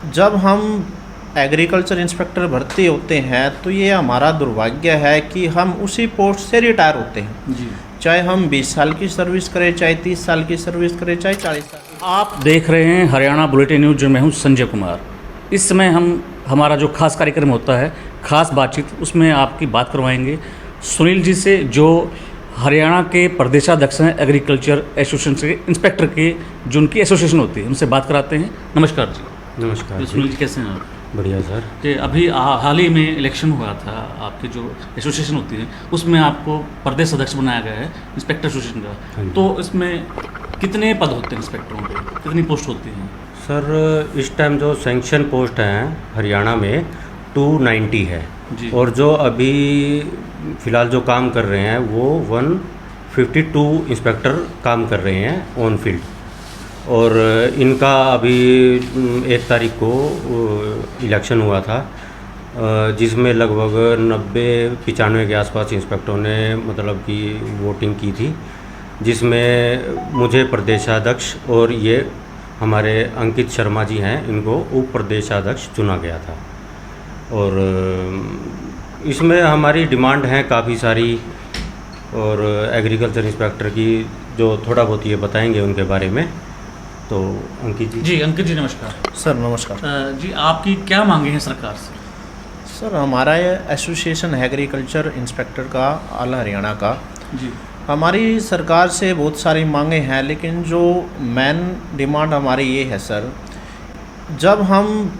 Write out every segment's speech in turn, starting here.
जब हम agriculture inspector भर्ती होते हैं तो ये हमारा दुर्भाग्य है कि हम उसी पोस्ट से रिटायर होते हैं जी। चाहे हम 20 साल की सर्विस करें, चाहे 30 साल की सर्विस करें, चाहे 40 साल की। आप देख रहे हैं हरियाणा बुलेटिन न्यूज, जो मैं हूं संजय कुमार। इस समय हमारा जो खास कार्यक्रम होता है, खास बातचीत, उसमें आपकी बात करवाएंगे सुनील जी से, जो हरियाणा के प्रदेशाध्यक्ष हैं एग्रीकल्चर एसोसिएशन के, इंस्पेक्टर के जो उनकी एसोसिएशन होती है, उनसे बात कराते हैं। नमस्कार जी। नमस्कार सुनील जी, कैसे हैं आप? बढ़िया सर। कि अभी हाल ही में इलेक्शन हुआ था, आपकी जो एसोसिएशन होती है उसमें आपको प्रदेश अध्यक्ष बनाया गया है इंस्पेक्टर एसोसिएशन का। तो इसमें कितने पद होते हैं इंस्पेक्टरों के, कितनी पोस्ट होती हैं? सर इस टाइम जो सैंक्शन पोस्ट हैं हरियाणा में 290 है जी। और जो अभी फ़िलहाल जो काम कर रहे हैं वो 152 इंस्पेक्टर काम कर रहे हैं ऑन फील्ड। और इनका अभी 1 तारीख को इलेक्शन हुआ था, जिसमें लगभग 90-95 के आसपास इंस्पेक्टरों ने मतलब कि वोटिंग की थी, जिसमें मुझे प्रदेशाध्यक्ष और ये हमारे अंकित शर्मा जी हैं, इनको उप प्रदेशाध्यक्ष चुना गया था। और इसमें हमारी डिमांड हैं काफ़ी सारी, और एग्रीकल्चर इंस्पेक्टर की जो थोड़ा बहुत ये बताएंगे उनके बारे में। तो अंकित जी। जी, अंकित जी नमस्कार। सर नमस्कार। जी, आपकी क्या मांगे हैं सरकार से? सर हमारा ये एसोसिएशन है एग्रीकल्चर इंस्पेक्टर का ऑल हरियाणा का। जी। हमारी सरकार से बहुत सारी मांगे हैं, लेकिन जो मेन डिमांड हमारी ये है सर, जब हम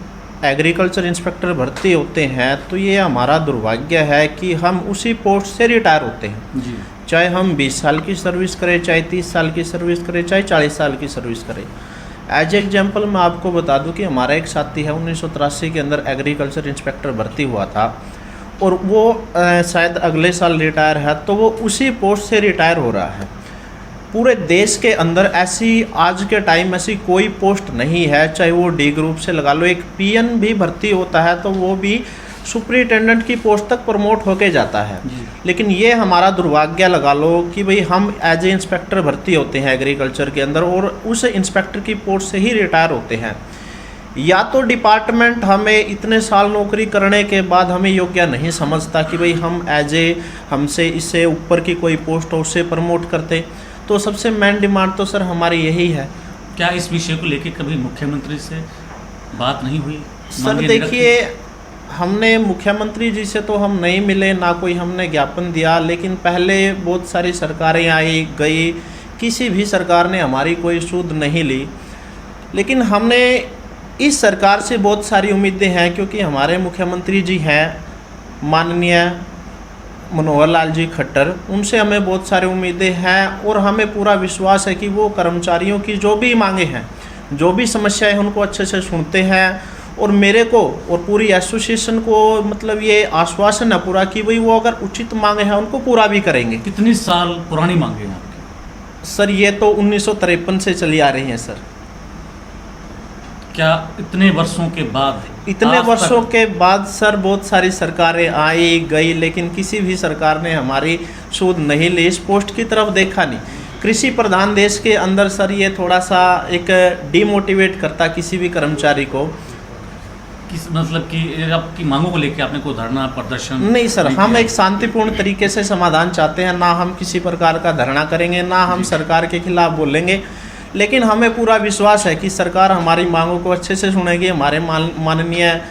एग्रीकल्चर इंस्पेक्टर भर्ती होते हैं तो ये हमारा दुर्भाग्य है कि हम उसी पोस्ट से रिटायर होते हैं। जी। चाहे हम 20 साल की सर्विस करें, चाहे 30 साल की सर्विस करें, चाहे 40 साल की सर्विस करें। एज एग्जाम्पल मैं आपको बता दूं कि हमारा एक साथी है 1983 के अंदर एग्रीकल्चर इंस्पेक्टर भर्ती हुआ था, और वो शायद अगले साल रिटायर है, तो वो उसी पोस्ट से रिटायर हो रहा है। पूरे देश के अंदर ऐसी आज के टाइम ऐसी कोई पोस्ट नहीं है, चाहे वो डी ग्रुप से लगा लो, एक पीएन भी भर्ती होता है तो वो भी सुपरिटेंडेंट की पोस्ट तक प्रमोट होके जाता है। लेकिन ये हमारा दुर्भाग्य लगा लो कि भाई हम एज ए इंस्पेक्टर भर्ती होते हैं एग्रीकल्चर के अंदर, और उस इंस्पेक्टर की पोस्ट से ही रिटायर होते हैं। या तो डिपार्टमेंट हमें इतने साल नौकरी करने के बाद हमें योग्य नहीं समझता कि भाई हम एज ए हमसे इससे ऊपर की कोई पोस्ट हो उससे प्रमोट करते। तो सबसे मेन डिमांड तो सर हमारी यही है। क्या इस विषय को लेकर कभी मुख्यमंत्री से बात नहीं हुई? सर देखिए, हमने मुख्यमंत्री जी से तो हम नहीं मिले, ना कोई हमने ज्ञापन दिया, लेकिन पहले बहुत सारी सरकारें आई गई, किसी भी सरकार ने हमारी कोई सूद नहीं ली। लेकिन हमने इस सरकार से बहुत सारी उम्मीदें हैं, क्योंकि हमारे मुख्यमंत्री जी हैं माननीय मनोहर लाल जी खट्टर, उनसे हमें बहुत सारी उम्मीदें हैं, और हमें पूरा विश्वास है कि वो कर्मचारियों की जो भी मांगे हैं, जो भी समस्याएं हैं, उनको अच्छे से सुनते हैं। और मेरे को और पूरी एसोसिएशन को मतलब ये आश्वासन है पूरा कि भाई वो अगर उचित मांगे हैं उनको पूरा भी करेंगे। कितनी साल पुरानी मांगे हैं आपकी? सर ये तो 1953 से चली आ रही हैं सर। क्या इतने वर्षों के बाद? इतने वर्षों के बाद सर बहुत सारी सरकारें आई गई, लेकिन किसी भी सरकार ने हमारी सूद नहीं ली, इस पोस्ट की तरफ देखा नहीं। कृषि प्रधान देश के अंदर सर ये थोड़ा सा एक डिमोटिवेट करता किसी भी कर्मचारी को। किस मतलब कि आपकी मांगों को लेकर आपने कोई धरना प्रदर्शन? नहीं सर, हम एक शांतिपूर्ण तरीके से समाधान चाहते हैं, ना हम किसी प्रकार का धरना करेंगे, ना हम सरकार के खिलाफ बोलेंगे। लेकिन हमें पूरा विश्वास है कि सरकार हमारी मांगों को अच्छे से सुनेगी। हमारे माननीय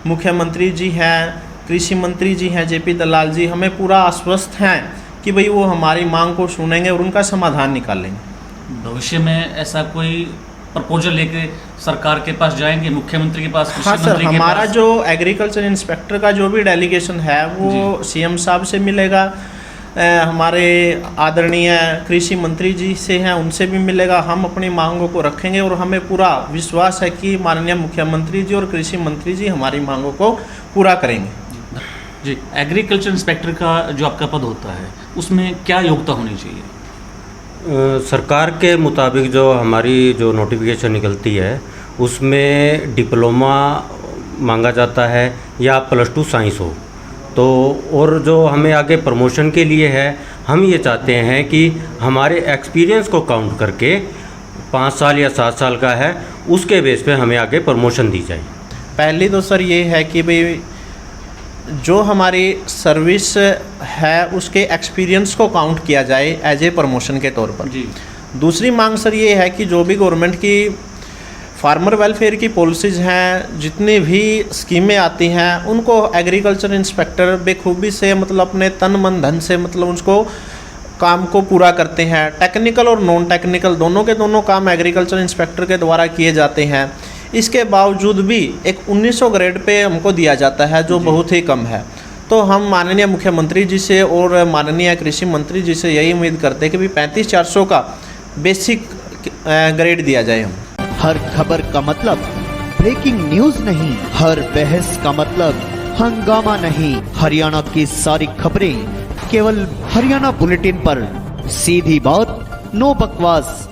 मुख्यमंत्री जी हैं, कृषि मंत्री जी हैं जेपी दलाल जी, हमें पूरा आश्वस्त हैं कि भाई वो हमारी मांग को सुनेंगे और उनका समाधान निकालेंगे। भविष्य में ऐसा कोई प्रपोजल लेके सरकार के पास जाएंगे, मुख्यमंत्री के पास? हाँ सर, हमारा जो एग्रीकल्चर इंस्पेक्टर का जो भी डेलीगेशन है वो सीएम साहब से मिलेगा, हमारे आदरणीय कृषि मंत्री जी से हैं उनसे भी मिलेगा। हम अपनी मांगों को रखेंगे और हमें पूरा विश्वास है कि माननीय मुख्यमंत्री जी और कृषि मंत्री जी हमारी मांगों को पूरा करेंगे। जी, एग्रीकल्चर इंस्पेक्टर का जो आपका पद होता है उसमें क्या योग्यता होनी चाहिए? सरकार के मुताबिक जो हमारी जो नोटिफिकेशन निकलती है उसमें डिप्लोमा मांगा जाता है या +2 साइंस हो। तो और जो हमें आगे प्रमोशन के लिए है, हम ये चाहते हैं कि हमारे एक्सपीरियंस को काउंट करके 5 साल या 7 साल का है उसके बेस पे हमें आगे प्रमोशन दी जाए। पहली तो सर ये है कि भाई जो हमारी सर्विस है उसके एक्सपीरियंस को काउंट किया जाए एज ए प्रमोशन के तौर पर। जी। दूसरी मांग सर ये है कि जो भी गवर्नमेंट की फार्मर वेलफेयर की पॉलिसीज़ हैं, जितनी भी स्कीमें आती हैं, उनको एग्रीकल्चर इंस्पेक्टर बेखूबी से मतलब अपने तन मन धन से मतलब उसको काम को पूरा करते हैं। टेक्निकल और नॉन टेक्निकल दोनों के दोनों काम एग्रीकल्चर इंस्पेक्टर के द्वारा किए जाते हैं। इसके बावजूद भी एक 1900 ग्रेड पे हमको दिया जाता है, जो बहुत ही कम है। तो हम माननीय मुख्यमंत्री जी से और माननीय कृषि मंत्री जी से यही उम्मीद करते हैं कि भी 35,400 का बेसिक ग्रेड दिया जाए। हम हर खबर का मतलब ब्रेकिंग न्यूज नहीं, हर बहस का मतलब हंगामा नहीं। हरियाणा की सारी खबरें केवल हरियाणा बुलेटिन पर, सीधी बात, नो बकवास।